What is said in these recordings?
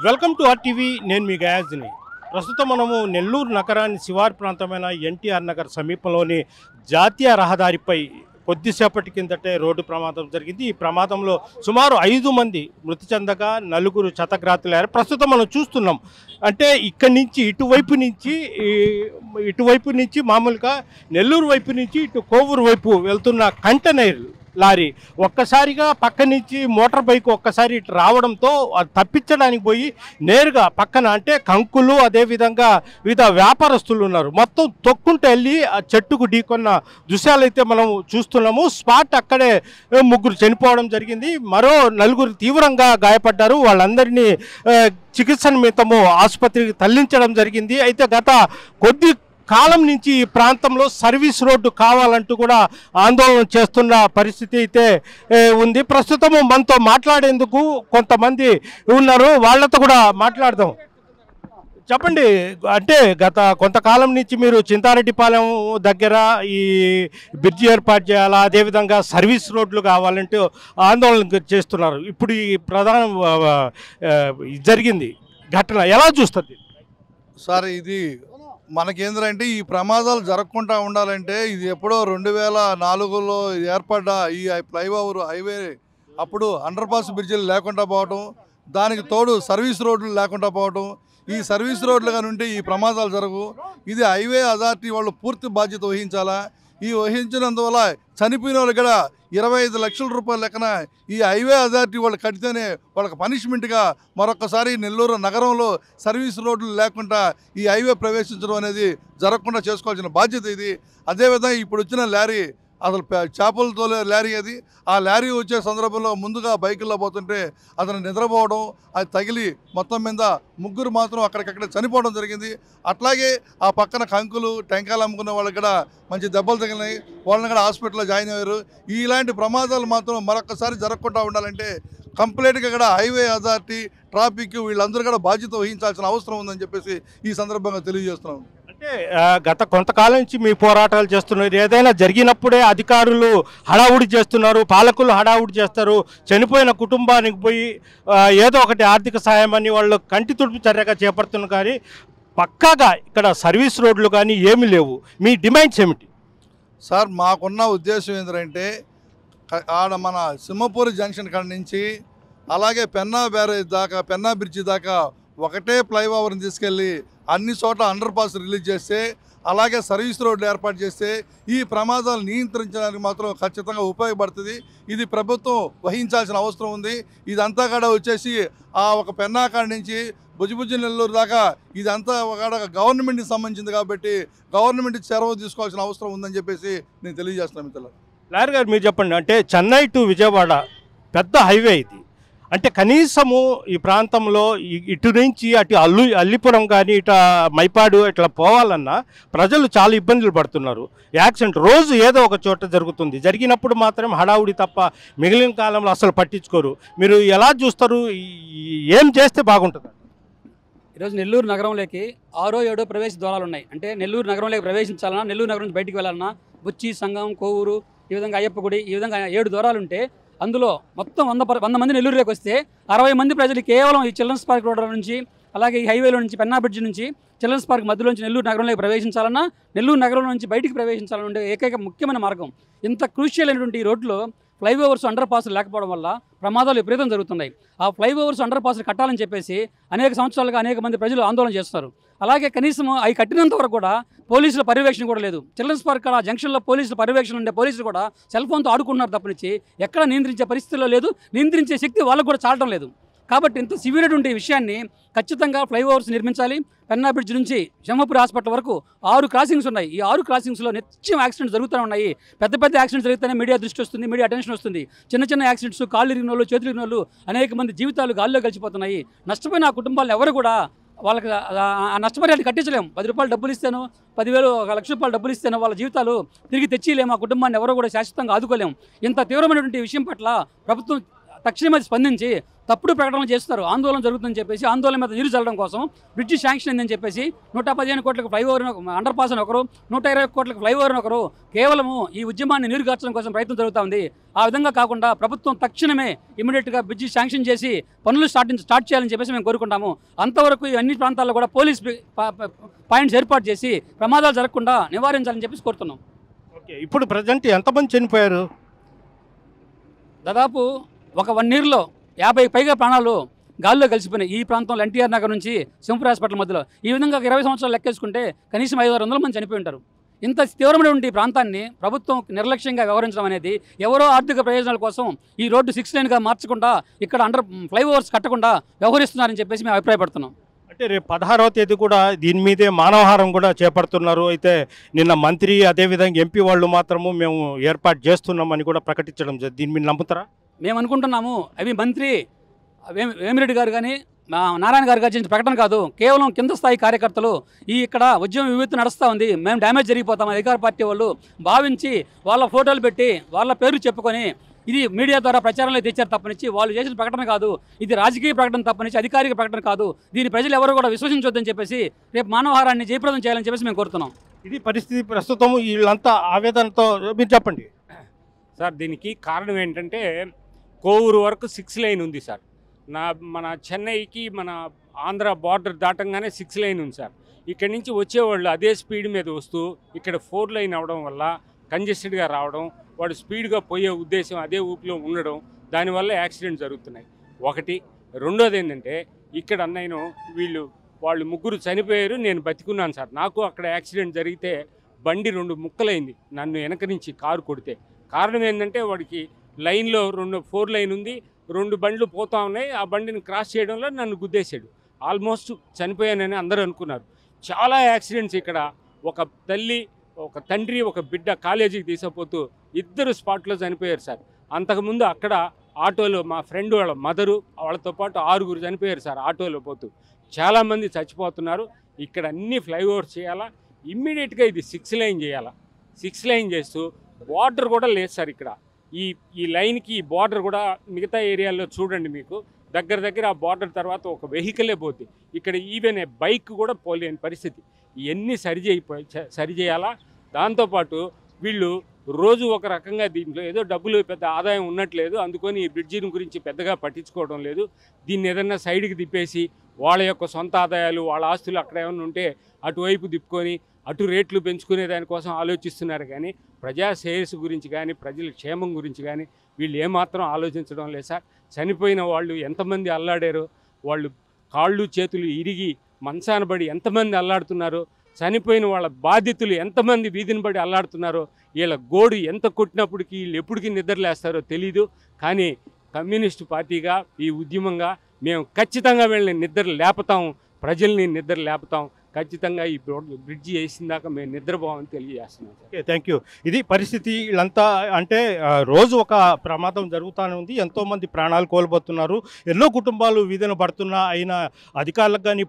Welcome to RTV. నేను మీ గయాజ్ని. ప్రస్తుతం మనము నెల్లూరు నగరాన్ని శివారు ప్రాంతమైన ఎన్టీఆర్ నగర్ సమీపంలోని జాతీయ రహదారిపై కొద్దిసేపటి కిందటే రోడ్డు ప్రమాదం జరిగింది. ఈ ప్రమాదంలో సుమారు 5 మంది మృతి చెందగా 4 క్షతగాత్రులయ్యారు. ప్రస్తుతం మనం చూస్తున్నాం. అంటే ఇక్కడి నుంచి ఇటువైపు నుంచి మామూలుగా నెల్లూరు వైపు నుంచి ఇటు కోవూరు వైపు వెళ్తున్న కంటైనర్ లారీ ఒక్కసారిగా పక్క నుంచి మోటార్ బైక్ ఒక్కసారి ఇటు రావడంతో తప్పించడానికి పోయి నేరుగా పక్కన అంటే కంకులు అదేవిధంగా వివిధ వ్యాపారస్తులు ఉన్నారు, మొత్తం తొక్కుంటూ వెళ్ళి ఆ చెట్టుకు ఢీకొన్న దృశ్యాలు అయితే మనం చూస్తున్నాము. స్పాట్ అక్కడే 3 చనిపోవడం జరిగింది, మరో 4 తీవ్రంగా గాయపడ్డారు. వాళ్ళందరినీ చికిత్స నిమిత్తము ఆసుపత్రికి తరలించడం జరిగింది. అయితే గత కొద్ది కాలం నుంచి ఈ ప్రాంతంలో సర్వీస్ రోడ్డు కావాలంటూ కూడా ఆందోళన చేస్తున్న పరిస్థితి అయితే ఉంది. ప్రస్తుతము మనతో మాట్లాడేందుకు కొంతమంది ఉన్నారు, వాళ్ళతో కూడా మాట్లాడదాం. చెప్పండి, అంటే గత కొంతకాలం నుంచి మీరు చింతారెడ్డిపాలెం దగ్గర ఈ బ్రిడ్జి ఏర్పాటు చేయాలా, అదేవిధంగా సర్వీస్ రోడ్లు కావాలంటూ ఆందోళన చేస్తున్నారు. ఇప్పుడు ఈ ప్రధాన జరిగింది ఘటన ఎలా చూస్తుంది సార్? ఇది మనకేందంటే ఈ ప్రమాదాలు జరగకుండా ఉండాలంటే ఇది ఎప్పుడో 2004లో ఏర్పడ్డ ఈ ఫ్లైఓవర్ హైవే అప్పుడు అండర్ పాస్ బ్రిడ్జిలు లేకుండా పోవటం, దానికి తోడు సర్వీస్ రోడ్లు లేకుండా పోవటం, ఈ సర్వీస్ రోడ్లు కానీ ఉంటే ఈ ప్రమాదాలు జరగవు. ఇది హైవే అథారిటీ వాళ్ళు పూర్తి బాధ్యత వహించాలా. ఈ వహించినందువల్ల చనిపోయిన వాళ్ళు కూడా 25 లక్షల రూపాయల లెక్కన ఈ హైవే అథారిటీ వాళ్ళు కడితేనే వాళ్ళకి పనిష్మెంట్గా మరొకసారి నెల్లూరు నగరంలో సర్వీస్ రోడ్లు లేకుండా ఈ హైవే ప్రవేశించడం అనేది జరగకుండా చేసుకోవాల్సిన బాధ్యత ఇది. అదేవిధంగా ఇప్పుడు వచ్చిన లారీ అసలు చేపలు తోలే లారీ అది. ఆ లారీ వచ్చే సందర్భంలో ముందుగా బైకుల్లో పోతుంటే అతను నిద్రపోవడం, అది తగిలి మొత్తం మీద 3 మాత్రం అక్కడికక్కడ చనిపోవడం జరిగింది. అట్లాగే ఆ పక్కన కంకులు టెంకాయలు అమ్ముకునే వాళ్ళకి కూడా మంచి దెబ్బలు తగిలినాయి, వాళ్ళని కూడా హాస్పిటల్లో జాయిన్ అయ్యారు. ఇలాంటి ప్రమాదాలు మాత్రం మరొకసారి జరగకుండా ఉండాలంటే కంప్లీట్గా కూడా హైవే అథారిటీ, ట్రాఫిక్ వీళ్ళందరూ కూడా బాధ్యత వహించాల్సిన అవసరం ఉందని చెప్పేసి ఈ సందర్భంగా తెలియజేస్తున్నాం. అంటే గత కొంతకాలం నుంచి మీ పోరాటాలు చేస్తున్నారు, ఏదైనా జరిగినప్పుడే అధికారులు హడావుడి చేస్తున్నారు, పాలకులు హడావుడి చేస్తారు, చనిపోయిన కుటుంబానికి పోయి ఏదో ఒకటి ఆర్థిక సహాయం అని వాళ్ళు కంటి తుడుపు చర్యగా చేపడుతున్నారు. కానీ పక్కాగా ఇక్కడ సర్వీస్ రోడ్లు కానీ ఏమీ లేవు. మీ డిమాండ్స్ ఏమిటి సార్? మాకున్న ఉద్దేశం ఏంటంటే ఆడ మన సింహపూరి జంక్షన్ కాడ నుంచి అలాగే పెన్నా బ్యారేజ్ దాకా, పెన్నా బ్రిడ్జి దాకా ఒకటే ఫ్లైఓవర్ని తీసుకెళ్ళి అన్ని చోట్ల అండర్ పాస్ రిలీజ్ చేస్తే, అలాగే సర్వీస్ రోడ్లు ఏర్పాటు చేస్తే ఈ ప్రమాదాలు నియంత్రించడానికి మాత్రం ఖచ్చితంగా ఉపయోగపడుతుంది. ఇది ప్రభుత్వం వహించాల్సిన అవసరం ఉంది. ఇదంతా కూడా వచ్చేసి ఆ ఒక పెన్నాకాడ నుంచి భుజభుజ నెల్లూరు దాకా ఇదంతా ఒక గవర్నమెంట్కి సంబంధించింది కాబట్టి గవర్నమెంట్ చొరవ తీసుకోవాల్సిన అవసరం ఉందని చెప్పేసి నేను తెలియజేస్తున్నాను మిత్రులు. లాయర్ గారు మీరు చెప్పండి, అంటే చెన్నై టు విజయవాడ పెద్ద హైవే ఇది, అంటే కనీసము ఈ ప్రాంతంలో ఇటు నుంచి అటు అల్లిపురం కానీ ఇటు మైపాడు ఇట్లా పోవాలన్నా ప్రజలు చాలా ఇబ్బందులు పడుతున్నారు. యాక్సిడెంట్ రోజు ఏదో ఒక చోట జరుగుతుంది, జరిగినప్పుడు మాత్రం హడావుడి తప్ప మిగిలిన కాలంలో అసలు పట్టించుకోరు. మీరు ఎలా చూస్తారు, ఏం చేస్తే బాగుంటుంది? ఈరోజు నెల్లూరు నగరంలోకి 6, 7 ప్రవేశ ద్వారాలు ఉన్నాయి. అంటే నెల్లూరు నగరంలోకి ప్రవేశించాలన్నా, నెల్లూరు నగరం నుంచి బయటికి వెళ్ళాలన్నా బుచ్చి, సంగం, కోవూరు, ఈ విధంగా అయ్యప్ప గుడి, ఈ విధంగా 7 ద్వారాలు ఉంటే అందులో మొత్తం 100 మంది నెల్లూరులోకి వస్తే 60 మంది ప్రజలు కేవలం ఈ చిల్డ్రన్స్ పార్క్ రోడ్ నుంచి, అలాగే ఈ హైవేలో నుంచి, పెన్నా బ్రిడ్జ్ నుంచి చిల్డ్రన్స్ పార్క్ మధ్యలోంచి నెల్లూరు నగరంలోకి ప్రవేశించాలన్నా, నెల్లూరు నగరం నుంచి బయటికి ప్రవేశించాలన్నా ఏకైక ముఖ్యమైన మార్గం. ఇంత క్రూషియల్ అయినటువంటి ఈ రోడ్లో ఫ్లైఓవర్స్, అండర్ పాస్లు లేకపోవడం వల్ల ప్రమాదాలు విపరీతం జరుగుతున్నాయి. ఆ ఫ్లైఓవర్స్, అండర్ పాస్లు కట్టాలని చెప్పేసి అనేక సంవత్సరాలుగా అనేక మంది ప్రజలు ఆందోళన చేస్తున్నారు. అలాగే కనీసం అవి కట్టినంత వరకు కూడా పోలీసుల పర్యవేక్షణ కూడా లేదు. చిల్డ్రన్స్ పార్క్ ఆ జంక్షన్లో పోలీసుల పర్యవేక్షణ ఉండే పోలీసులు కూడా సెల్ ఫోన్తో ఆడుకుంటున్నారు తప్పనిచ్చి ఎక్కడ నియంత్రించే పరిస్థితిలో లేదు, నియంత్రించే శక్తి వాళ్ళకు కూడా చాలడం లేదు. కాబట్టి ఇంత సివియర్ ఉండే విషయాన్ని ఖచ్చితంగా ఫ్లైఓవర్స్ నిర్మించాలి. పెన్నా బ్రిడ్జ్ నుంచి సింహపురి హాస్పిటల్ వరకు 6 క్రాసింగ్స్ ఉన్నాయి. ఈ 6 క్రాసింగ్స్లో నిత్యం యాక్సిడెంట్స్ జరుగుతూ ఉన్నాయి. పెద్ద యాక్సిడెంట్స్ జరిగితేనే మీడియా దృష్టి వస్తుంది, మీడియా అటెన్షన్ వస్తుంది. చిన్న యాక్సిడెంట్స్, కాళ్ళు ఇరిగిన వాళ్ళు, చేతులు ఇరిగిన వాళ్ళు, అనేక మంది జీవితాలు గాల్లో కలిసిపోతున్నాయి. నష్టపోయిన ఆ కుటుంబాలను ఎవరు కూడా వాళ్ళకి ఆ నష్టపరిహారం కట్టించలేము. 10 రూపాయలు డబ్బులు ఇస్తాను, 10,000, 1 లక్ష రూపాయలు డబ్బులు ఇస్తాను, వాళ్ళ జీవితాలు తిరిగి తెచ్చిలేము. ఆ కుటుంబాన్ని ఎవరు కూడా శాశ్వతంగా ఆదుకోలేము. ఇంత తీవ్రమైనటువంటి విషయం పట్ల ప్రభుత్వం తక్షణమే స్పందించి తప్పుడు ప్రకటనలు చేస్తారు. ఆందోళన జరుగుతుందని చెప్పేసి ఆందోళన మీద నీరు చల్లడం కోసం బ్రిడ్జి శాంక్షన్ అయిందని చెప్పేసి 115 కోట్లకు ఫ్లైఓవర్ అండర్ పాస్ అని ఒకరు, 120 కోట్లకు ఫ్లైఓవర్ అని ఒకరు కేవలము ఈ ఉద్యమాన్ని నీరుగార్చడం కోసం ప్రయత్నం జరుగుతూ ఉంది. ఆ విధంగా కాకుండా ప్రభుత్వం తక్షణమే ఇమీడియట్గా బ్రిడ్జి శాంక్షన్ చేసి పనులు స్టార్ట్ చేయాలని చెప్పేసి మేము కోరుకుంటాము. అంతవరకు ఈ అన్ని ప్రాంతాల్లో కూడా పోలీస్ పాయింట్స్ ఏర్పాటు చేసి ప్రమాదాలు జరగకుండా నివారించాలని చెప్పేసి కోరుతున్నాం. ఓకే, ఇప్పుడు ప్రజెంట్ ఎంతమంది చనిపోయారు? దాదాపు ఒక 1 ఇయర్లో 50 పైగా ప్రాణాలు గాల్లో కలిసిపోయినాయి. ఈ ప్రాంతంలో ఎన్టీఆర్ నగర్ నుంచి సింఫర్ హాస్పిటల్ మధ్యలో ఈ విధంగా 20 సంవత్సరాలు లెక్కేసుకుంటే కనీసం 500-600 మంది చనిపోయి ఉంటారు. ఇంత తీవ్రమైనటువంటి ప్రాంతాన్ని ప్రభుత్వం నిర్లక్ష్యంగా వ్యవహరించడం అనేది, ఎవరో ఆర్థిక ప్రయోజనాల కోసం ఈ రోడ్డు 6 లేన్గా మార్చకుండా ఇక్కడ ఫ్లైఓవర్స్ కట్టకుండా వ్యవహరిస్తున్నారని చెప్పేసి మేము అభిప్రాయపడుతున్నాం. అంటే రేపు 16వ తేదీ కూడా దీని మీదే మానవహారం కూడా చేపడుతున్నారు. అయితే నిన్న మంత్రి అదేవిధంగా ఎంపీ వాళ్ళు మాత్రము మేము ఏర్పాటు చేస్తున్నామని కూడా ప్రకటించడం దీని మీద నమ్ముతారా? మేము అనుకుంటున్నాము అవి మంత్రి వేమిరెడ్డి గారు కానీ నారాయణ గారు కానీ చేసిన ప్రకటన కాదు, కేవలం కింద స్థాయి కార్యకర్తలు ఇక్కడ ఉద్యమం వివిధ నడుస్తూ ఉంది, మేము డ్యామేజ్ జరిగిపోతాం అధికార పార్టీ వాళ్ళు భావించి వాళ్ళ ఫోటోలు పెట్టి వాళ్ళ పేర్లు చెప్పుకొని ఇది మీడియా ద్వారా ప్రచారంలో తెచ్చారు తప్పనిచ్చి వాళ్ళు చేసిన ప్రకటన కాదు, ఇది రాజకీయ ప్రకటన తప్పనిచ్చి అధికారిక ప్రకటన కాదు, దీని ప్రజలు ఎవరు కూడా విశ్వసించొద్దని చెప్పేసి రేపు మానవహారాన్ని జయప్రదం చేయాలని చెప్పేసి మేము కోరుతున్నాం. ఇది పరిస్థితి ప్రస్తుతం. వీళ్ళంతా ఆవేదనతో మీరు చెప్పండి సార్. దీనికి కారణం ఏంటంటే కోవూరు వరకు 6 లైన్ ఉంది సార్. మన చెన్నైకి మన ఆంధ్ర బార్డర్ దాటంగానే 6 లైన్ ఉంది సార్. ఇక్కడి నుంచి వచ్చేవాళ్ళు అదే స్పీడ్ మీద వస్తూ ఇక్కడ 4 లైన్ అవడం వల్ల కంజెస్టెడ్గా రావడం, వాడు స్పీడ్గా పోయే ఉద్దేశం అదే ఊపిలో ఉండడం, దానివల్ల యాక్సిడెంట్ జరుగుతున్నాయి. ఒకటి. రెండోది ఏంటంటే ఇక్కడ వాళ్ళు ముగ్గురు చనిపోయారు, నేను బతికున్నాను సార్. నాకు అక్కడ యాక్సిడెంట్ జరిగితే బండి 2 ముక్కలైంది నన్ను వెనక నుంచి కారు కొడితే. కారణం ఏంటంటే వాడికి లైన్లో 4 లైన్ ఉంది, 2 బండ్లు పోతా ఉన్నాయి, ఆ బండిని క్రాస్ చేయడంలో నన్ను గుద్దేశాడు. ఆల్మోస్ట్ చనిపోయానని అందరూ అనుకున్నారు. చాలా యాక్సిడెంట్స్ ఇక్కడ. ఒక తల్లి, ఒక తండ్రి, ఒక బిడ్డ కాలేజీకి తీసుకుపోతూ 2 స్పాట్లో చనిపోయారు సార్. అంతకుముందు అక్కడ ఆటోలో మా ఫ్రెండ్ వాళ్ళ మదరు వాళ్ళతో పాటు 6 చనిపోయారు సార్ ఆటోలో పోతూ. చాలామంది చచ్చిపోతున్నారు. ఇక్కడ అన్ని ఫ్లైఓవర్స్ చేయాలా, ఇమ్మీడియట్గా ఇది 6 లైన్ చేయాలా. 6 లైన్ చేస్తూ బార్డర్ కూడా లేదు సార్ ఇక్కడ. ఈ లైన్కి ఈ బార్డర్ కూడా మిగతా ఏరియాల్లో చూడండి, మీకు దగ్గర ఆ బార్డర్ తర్వాత ఒక వెహికలే పోతుంది. ఇక్కడ ఈవెన్ బైక్ కూడా పోలేని పరిస్థితి. ఇవన్నీ సరిచేయాలా. దాంతోపాటు వీళ్ళు రోజు ఒక రకంగా దీంట్లో ఏదో డబ్బులు పెద్ద ఆదాయం ఉన్నట్లేదు, అందుకని ఈ బ్రిడ్జిని గురించి పెద్దగా పట్టించుకోవడం లేదు. దీన్ని ఏదన్నా సైడ్కి తిప్పేసి వాళ్ళ యొక్క సొంత ఆదాయాలు, వాళ్ళ ఆస్తులు అక్కడ ఏమైనా ఉంటే అటువైపు తిప్పుకొని అటు రేట్లు పెంచుకునే దానికోసం ఆలోచిస్తున్నారు. కానీ ప్రజా శ్రేయస్సు గురించి కానీ ప్రజల క్షేమం గురించి కానీ వీళ్ళు ఏమాత్రం ఆలోచించడం లేదు సార్. చనిపోయిన వాళ్ళు ఎంతమంది అల్లాడారో, వాళ్ళు కాళ్ళు చేతులు ఇరిగి మంచాన పడి ఎంతమంది అల్లాడుతున్నారో, చనిపోయిన వాళ్ళ బాధితులు ఎంతమంది వీధిని పడి అల్లాడుతున్నారో, వీళ్ళ గోడు ఎంత కొట్టినప్పటికీ వీళ్ళు ఎప్పటికీ నిద్రలేస్తారో తెలీదు. కానీ కమ్యూనిస్టు పార్టీగా ఈ ఉద్యమంగా మేము ఖచ్చితంగా వీళ్ళని నిద్ర లేపుతాం, ప్రజల్ని నిద్ర లేపుతాం. ఖచ్చితంగా ఈ బ్రిడ్జి వేసిన దాకా మేము నిద్రపోవాలని తెలియజేస్తున్నాం. Okay, thank you. ఇది పరిస్థితి. వీళ్ళంతా అంటే రోజు ఒక ప్రమాదం జరుగుతూనే ఉంది, ఎంతోమంది ప్రాణాలు కోల్పోతున్నారు, ఎన్నో కుటుంబాలు వీధిన పడుతున్నా అయినా అధికారులకు కానీ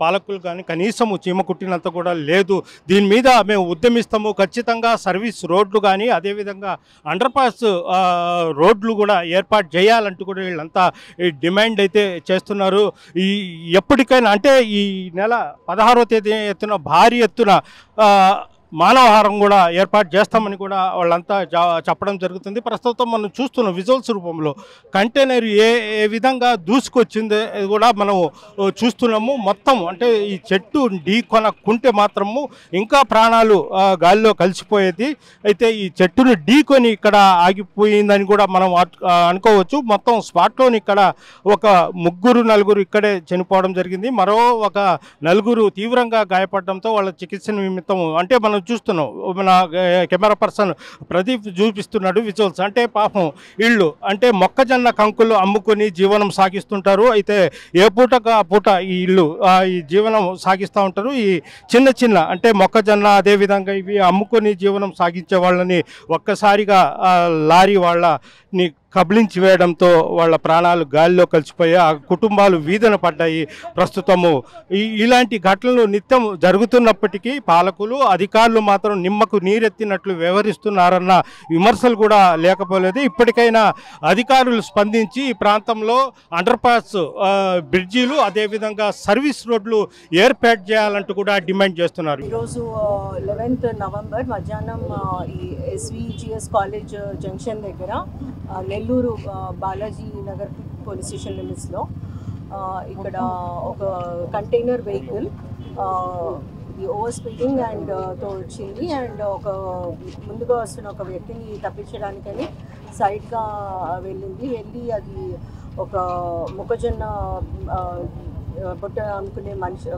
పాలకులు కానీ కనీసం చీమ కుట్టినంత కూడా లేదు. దీని మీద మేము ఉద్యమిస్తాము. ఖచ్చితంగా సర్వీస్ రోడ్లు కానీ అదేవిధంగా అండర్ పాస్ రోడ్లు కూడా ఏర్పాటు చేయాలంటూ కూడా వీళ్ళంతా డిమాండ్ అయితే చేస్తున్నారు. ఎప్పటికైనా అంటే ఈ నెల 16వ తేదీ ఎత్తున భారీ ఎత్తున మానవహారం కూడా ఏర్పాటు చేస్తామని కూడా వాళ్ళంతా చెప్పడం జరుగుతుంది. ప్రస్తుతం మనం చూస్తున్నాం విజువల్స్ రూపంలో కంటైనర్ ఏ విధంగా దూసుకొచ్చింది కూడా మనం చూస్తున్నాము. మొత్తం అంటే ఈ చెట్టు ఢీకొనకుంటే మాత్రము ఇంకా ప్రాణాలు గాలిలో కలిసిపోయేది. అయితే ఈ చెట్టును ఢీకొని ఇక్కడ ఆగిపోయిందని కూడా మనం అనుకోవచ్చు. మొత్తం స్పాట్లోని ఇక్కడ ఒక 3-4 ఇక్కడే చనిపోవడం జరిగింది. మరో ఒక 4 తీవ్రంగా గాయపడడంతో వాళ్ళ చికిత్స నిమిత్తం అంటే మనం చూస్తున్నాం, మన కెమెరా పర్సన్ ప్రదీప్ చూపిస్తున్నాడు విజువల్స్. అంటే పాపం వీళ్ళు అంటే మొక్కజొన్న కంకులు అమ్ముకొని జీవనం సాగిస్తుంటారు. అయితే ఏ పూటగా పూట ఈ ఇల్లు ఈ జీవనం సాగిస్తూ ఉంటారు. ఈ చిన్న అంటే మొక్కజొన్న అదేవిధంగా ఇవి అమ్ముకొని జీవనం సాగించే వాళ్ళని ఒక్కసారిగా లారీ వాళ్ళని కబలించి వేయడంతో వాళ్ళ ప్రాణాలు గాలిలో కలిసిపోయి ఆ కుటుంబాలు వీధన పడ్డాయి. ప్రస్తుతము ఇలాంటి ఘటనలు నిత్యం జరుగుతున్నప్పటికీ పాలకులు అధికారులు మాత్రం నిమ్మకు నీరెత్తినట్లు వ్యవహరిస్తున్నారన్న విమర్శలు కూడా లేకపోలేదు. ఇప్పటికైనా అధికారులు స్పందించి ఈ ప్రాంతంలో అండర్పాస్ బ్రిడ్జీలు అదేవిధంగా సర్వీస్ రోడ్లు ఏర్పాటు చేయాలంటూ కూడా డిమాండ్ చేస్తున్నారు. ఈరోజు 11th నవంబర్ మధ్యాహ్నం ఈ SVGS కాలేజ్ జంక్షన్ దగ్గర నెల్లూరు బాలాజీ నగర్ పోలీస్ స్టేషన్ లిమిట్స్లో ఇక్కడ ఒక కంటైనర్ వెహికల్ ఓవర్ స్పీడింగ్ తో వచ్చింది అండ్ ఒక ముందుగా వస్తున్న ఒక వ్యక్తిని తప్పించడానికని సైడ్గా వెళ్ళి అది ఒక మొక్కజొన్న బుట్ట అమ్ముకునే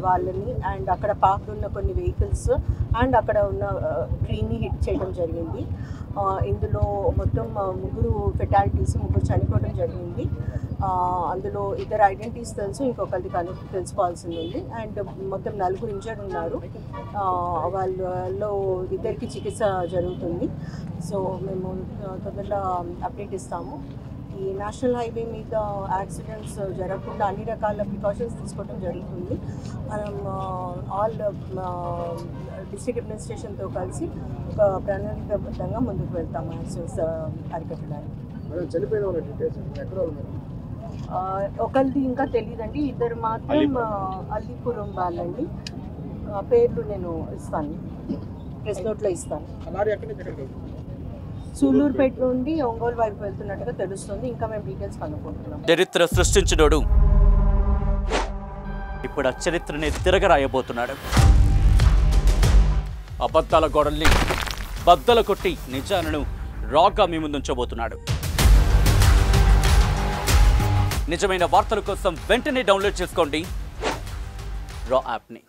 వాళ్ళని అండ్ అక్కడ పార్క్ ఉన్న కొన్ని వెహికల్స్ అండ్ అక్కడ ఉన్న ట్రీని హిట్ చేయడం జరిగింది. ఇందులో మొత్తం 3 ఫెటాలిటీస్, 3 చనిపోవడం జరిగింది. అందులో 2 ఐడెంటిటీస్ తెలుసు, ఇంకొకరిది తెలుసుకోవాల్సింది ఉంది అండ్ మొత్తం 4 ఇంజర్డ్ ఉన్నారు. వాళ్ళలో 2కి చికిత్స జరుగుతుంది. సో మేము తొందరగా అప్డేట్ ఇస్తాము. ఈ నేషనల్ హైవే మీద యాక్సిడెంట్స్ జరగకుండా అన్ని రకాల ప్రికాషన్స్ తీసుకోవడం జరుగుతుంది. మనం ఆల్ డిస్ట్రిక్ట్ అడ్మినిస్ట్రేషన్తో కలిసి ఒక ప్రణాళికబద్ధంగా ముందుకు వెళ్తాము యాక్సిడెంట్స్ అరికట్టడానికి. ఒకరిది ఇంకా తెలియదండి, 2 మాత్రం అల్లీపురం వాళ్ళండి. పేర్లు నేను ఇస్తాను, ప్రెస్ నోట్లో ఇస్తాను. సూలూరుపేట నుండి ఒంగోలు వైపు వెళ్తున్నట్టుగా తెలుస్తుంది. ఇంకా మేము డీటెయిల్స్ కనుక్కుంటున్నాం. చరిత్ర సృష్టించినోడు ఇప్పుడు ఆ చరిత్రని తిరగరాయబోతున్నాడు. అబద్ధాల గోడల్ని బద్దల కొట్టి నిజాలను రాగా మీ ముందుంచబోతున్నాడు. నిజమైన వార్తల కోసం వెంటనే డౌన్లోడ్ చేసుకోండి రా యాప్ని.